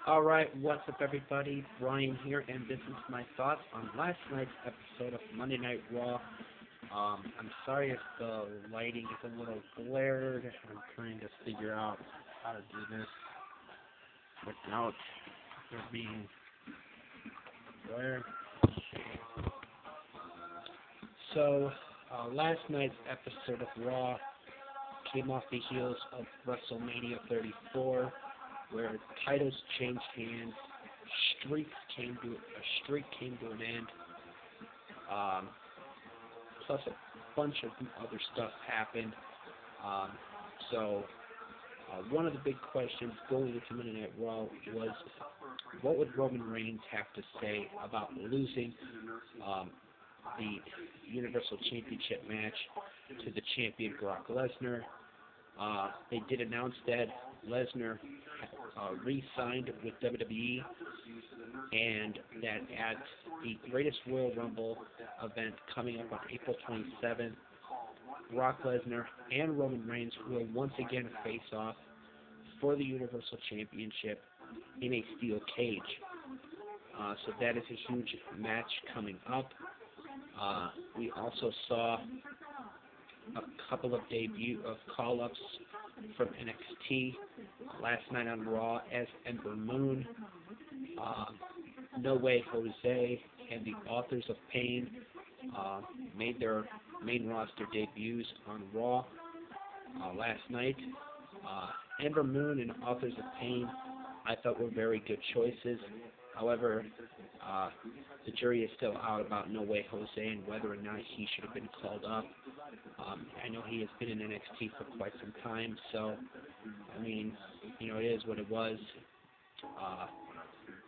Alright, what's up everybody? Brian here, and this is my thoughts on last night's episode of Monday Night Raw. I'm sorry if the lighting is a little glared. I'm trying to figure out how to do this without there being glare. So, last night's episode of Raw came off the heels of WrestleMania 34, where titles changed hands, a streak came to an end, plus a bunch of other stuff happened. So one of the big questions going into Monday Night Raw was, what would Roman Reigns have to say about losing the Universal Championship match to the champion Brock Lesnar? They did announce that Lesnar re-signed with WWE, and that at the Greatest Royal Rumble event coming up on April 27th, Brock Lesnar and Roman Reigns will once again face off for the Universal Championship in a steel cage. So that is a huge match coming up. We also saw a couple of call-ups from NXT last night on Raw, as Ember Moon, No Way Jose, and the Authors of Pain made their main roster debuts on Raw last night. Ember Moon and Authors of Pain I thought were very good choices. However, the jury is still out about No Way Jose and whether or not he should have been called up. I know he has been in NXT for quite some time, so, I mean, it is what it was.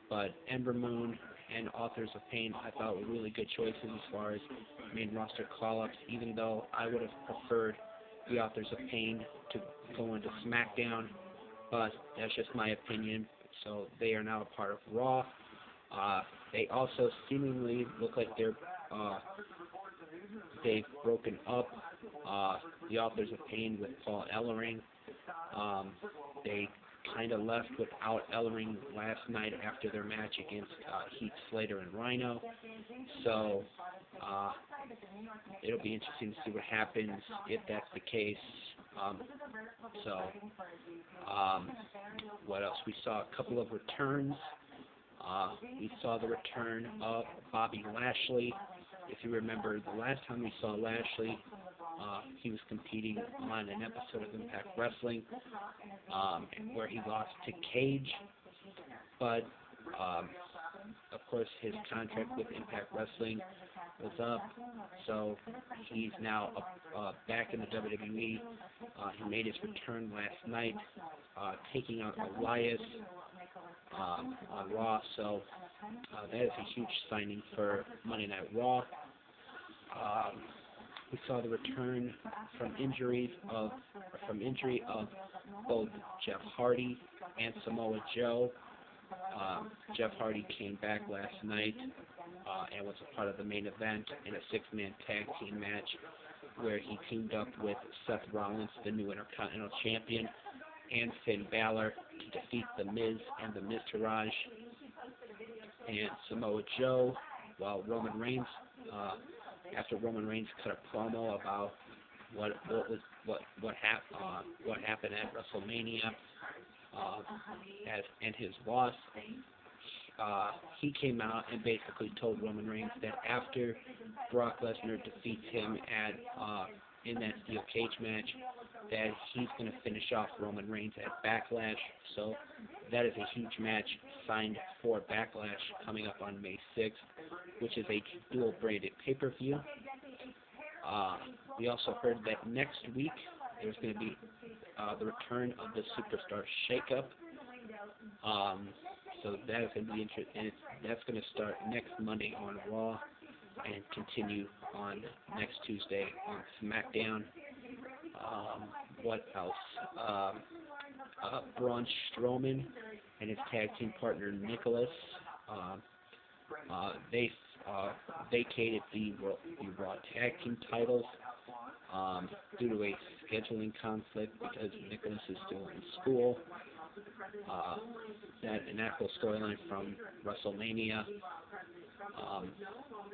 But Ember Moon and Authors of Pain I thought were really good choices as far as main roster call-ups, even though I would have preferred the Authors of Pain to go into SmackDown, but that's just my opinion. So they are now a part of Raw. They also seemingly look like they've broken up the Authors of Pain with Paul Ellering. They kind of left without Ellering last night after their match against Heath Slater and Rhino. So it'll be interesting to see what happens if that's the case. What else? We saw a couple of returns. We saw the return of Bobby Lashley. If you remember, the last time we saw Lashley, he was competing on an episode of Impact Wrestling where he lost to Cage. But, of course, his contract with Impact Wrestling was up, so he's now back in the WWE. He made his return last night, taking out Elias on Raw, so that is a huge signing for Monday Night Raw. We saw the return from injury of both Jeff Hardy and Samoa Joe. Jeff Hardy came back last night and was a part of the main event in a six-man tag team match where he teamed up with Seth Rollins, the new Intercontinental Champion, and Finn Balor to defeat The Miz and the Miztourage. And Samoa Joe, while Roman Reigns, after Roman Reigns cut a promo about what happened at WrestleMania and his loss, he came out and basically told Roman Reigns that after Brock Lesnar defeats him in that steel cage match, that he's going to finish off Roman Reigns at Backlash. So that is a huge match signed for Backlash coming up on May 6th, which is a dual-branded pay-per-view. We also heard that next week there's going to be the return of the Superstar Shake-Up. So that is going to be interesting. That's going to start next Monday on Raw and continue on next Tuesday on SmackDown. What else? Braun Strowman and his tag team partner Nicholas, they vacated the Raw tag team titles due to a scheduling conflict because Nicholas is still in school. uh, an actual storyline from WrestleMania.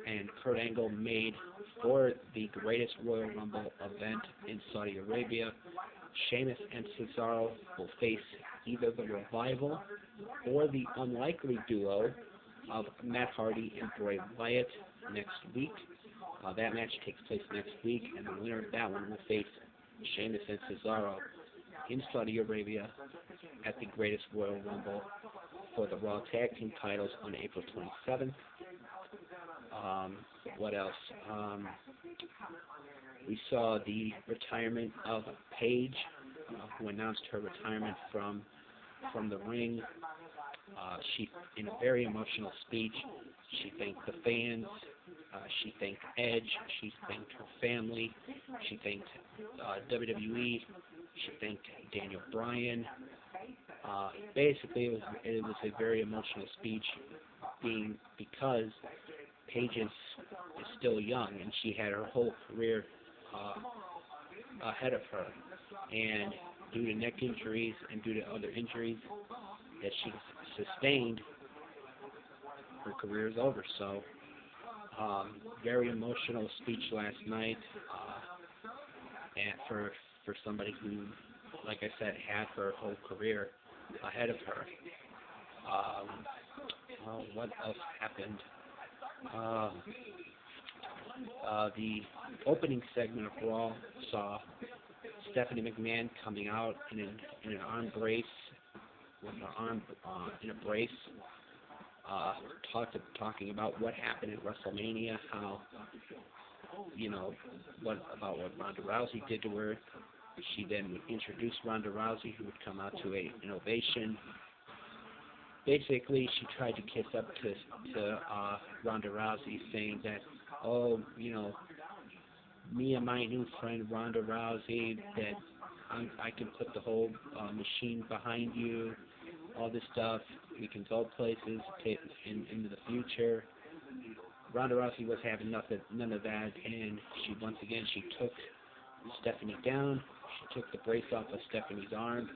And Kurt Angle made for the greatest Royal Rumble event in Saudi Arabia. Sheamus and Cesaro will face either the Revival or the unlikely duo of Matt Hardy and Bray Wyatt next week. That match takes place next week, and the winner of that one will face Sheamus and Cesaro in Saudi Arabia at the Greatest Royal Rumble for the Raw Tag Team titles on April 27th. What else? We saw the retirement of Paige, who announced her retirement from the ring. She, in a very emotional speech, she thanked the fans. She thanked Edge. She thanked her family. She thanked WWE. She thanked Daniel Bryan. Basically, it was a very emotional speech, because Paige is still young and she had her whole career ahead of her, and due to neck injuries and due to other injuries that she sustained, her career is over. So, very emotional speech last night, and for somebody who, like I said, had her whole career ahead of her. What else happened? The opening segment of Raw saw Stephanie McMahon coming out in an arm brace, with her arm in a brace, talking about what happened at WrestleMania, how, what Ronda Rousey did to her. She then would introduce Ronda Rousey, who would come out to an ovation. Basically, she tried to kiss up to Ronda Rousey, saying that, me and my new friend Ronda Rousey, that I can put the whole machine behind you, all this stuff. We can go places into the future. Ronda Rousey was having none of that, and she took Stephanie down. She took the brace off of Stephanie's arm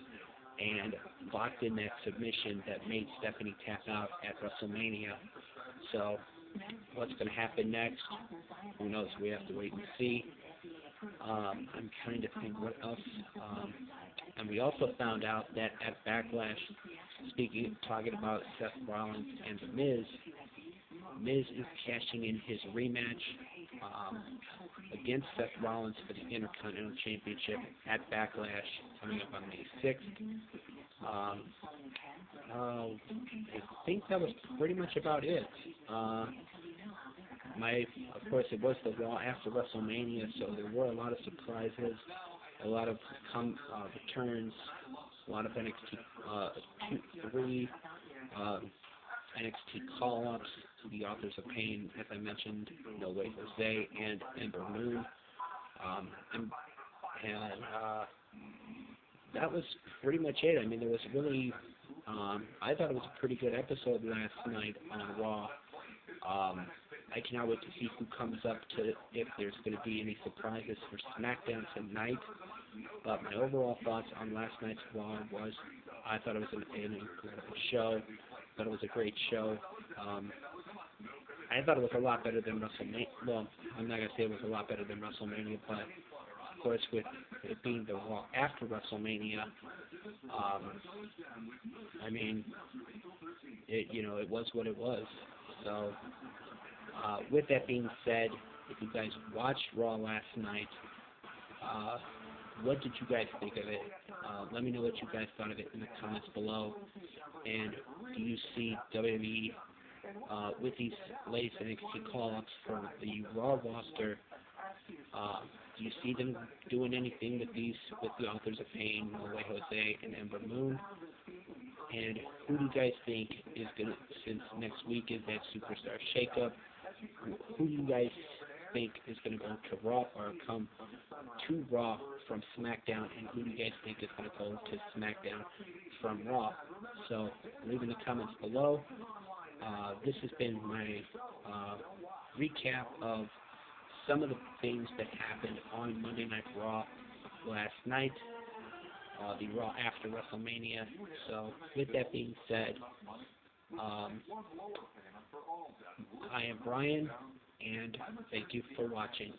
and locked in that submission that made Stephanie tap out at WrestleMania. So, what's going to happen next? Who knows? We have to wait and see. I'm trying to think what else. And we also found out that at Backlash, talking about Seth Rollins and The Miz, Miz is cashing in his rematch against Seth Rollins for the Intercontinental Championship at Backlash coming up on May 6th. I think that was pretty much about it. Of course, it was the Raw after WrestleMania, so there were a lot of surprises, a lot of returns, a lot of NXT 3, NXT call-ups, the Authors of Pain, as I mentioned, No Way Jose and Ember Moon. That was pretty much it. I mean, there was really, I thought it was a pretty good episode last night on Raw. I cannot wait to see who comes up if there's going to be any surprises for SmackDown tonight. But my overall thoughts on last night's Raw was, I thought it was an incredible show. I thought it was a great show. I thought it was a lot better than WrestleMania. Well, I'm not going to say it was a lot better than WrestleMania, but of course, with it being the Raw after WrestleMania, I mean, it was what it was. So, with that being said, if you guys watched Raw last night, what did you guys think of it? Let me know what you guys thought of it in the comments below. And do you see WWE with these latest NXT call-ups for the Raw roster? Do you see them doing anything with the Authors of Pain, No Way Jose, and Ember Moon? And who do you guys think is going to, since next week is that Superstar Shakeup, who do you guys think is going to go to Raw or come to Raw from SmackDown, and who do you guys think is going to go to SmackDown from Raw? So leave in the comments below. This has been my recap of some of the things that happened on Monday Night Raw last night. the Raw after WrestleMania. So with that being said, I am Brian, and thank you for watching.